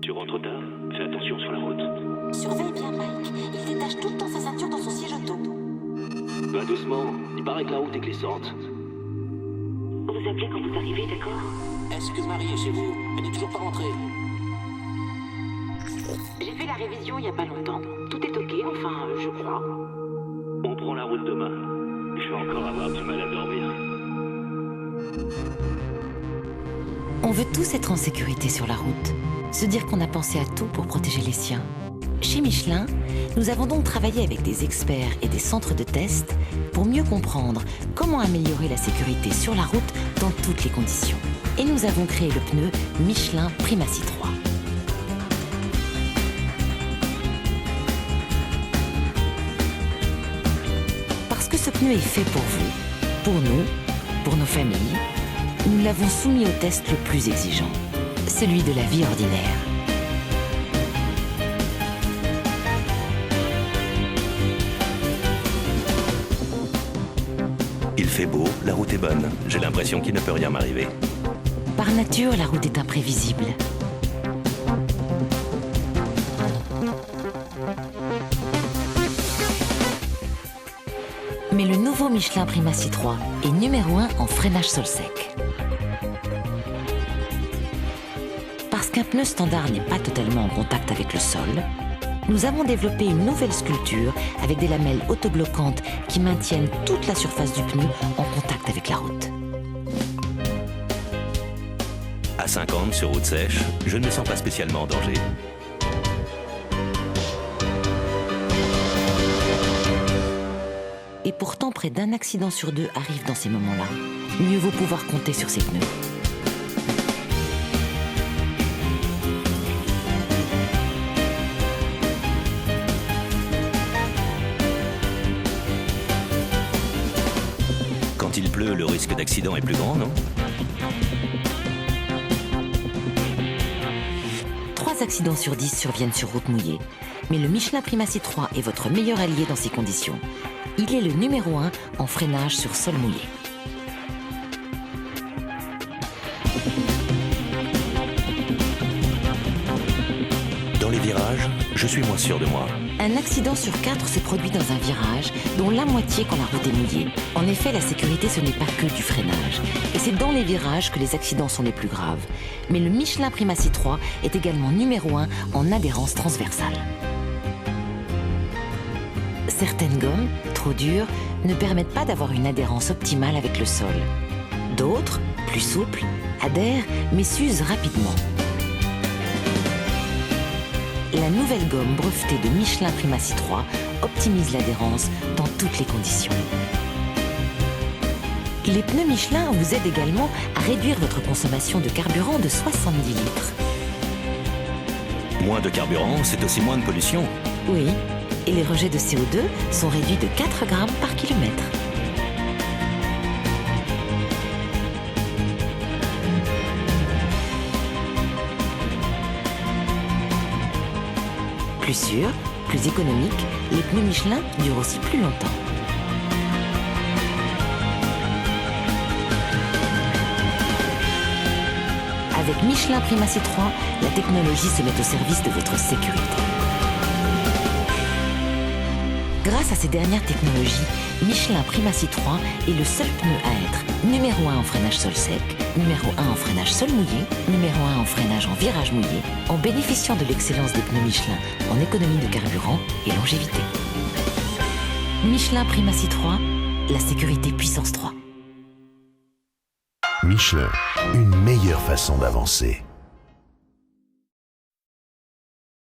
Tu rentres tard? Fais attention sur la route. Surveille bien Mike, il détache tout le temps sa ceinture dans son siège auto. Va doucement, il paraît que la route est glissante. Vous appelez quand vous arrivez, d'accord? Est-ce que Marie est chez vous? Elle n'est toujours pas rentrée. J'ai fait la révision il y a pas longtemps. Tout est ok, enfin, je crois. On prend la route demain. Je vais encore avoir du mal à dormir. On veut tous être en sécurité sur la route, se dire qu'on a pensé à tout pour protéger les siens. Chez Michelin, nous avons donc travaillé avec des experts et des centres de test pour mieux comprendre comment améliorer la sécurité sur la route dans toutes les conditions. Et nous avons créé le pneu Michelin Primacy 3. Parce que ce pneu est fait pour vous, pour nous, pour nos familles, nous l'avons soumis au test le plus exigeant, celui de la vie ordinaire. Il fait beau, la route est bonne. J'ai l'impression qu'il ne peut rien m'arriver. Par nature, la route est imprévisible. Mais le nouveau Michelin Primacy 3 est numéro 1 en freinage sol sec. Parce qu'un pneu standard n'est pas totalement en contact avec le sol, nous avons développé une nouvelle sculpture avec des lamelles autobloquantes qui maintiennent toute la surface du pneu en contact avec la route. À 50 sur route sèche, je ne me sens pas spécialement en danger. Et pourtant, près d'un accident sur deux arrive dans ces moments-là. Mieux vaut pouvoir compter sur ces pneus. Quand il pleut, le risque d'accident est plus grand, non? 3 accidents sur 10 surviennent sur route mouillée. Mais le Michelin Primacy 3 est votre meilleur allié dans ces conditions. Il est le numéro 1 en freinage sur sol mouillé. Dans les virages, je suis moins sûr de moi. Un accident sur 4 se produit dans un virage, dont la moitié quand la route est mouillée. En effet, la sécurité, ce n'est pas que du freinage. Et c'est dans les virages que les accidents sont les plus graves. Mais le Michelin Primacy 3 est également numéro 1 en adhérence transversale. Certaines gommes, trop dures, ne permettent pas d'avoir une adhérence optimale avec le sol. D'autres, plus souples, adhèrent mais s'usent rapidement. La nouvelle gomme brevetée de Michelin Primacy 3 optimise l'adhérence dans toutes les conditions. Les pneus Michelin vous aident également à réduire votre consommation de carburant de 70 litres. Moins de carburant, c'est aussi moins de pollution. Oui, et les rejets de CO2 sont réduits de 4 grammes par kilomètre. Plus sûr, plus économique, les pneus Michelin durent aussi plus longtemps. Avec Michelin Primacy 3, la technologie se met au service de votre sécurité. Grâce à ces dernières technologies, Michelin Primacy 3 est le seul pneu à être numéro 1 en freinage sol sec, numéro 1 en freinage sol mouillé, numéro 1 en freinage en virage mouillé, en bénéficiant de l'excellence des pneus Michelin en économie de carburant et longévité. Michelin Primacy 3, la sécurité puissance 3. Michelin, une meilleure façon d'avancer.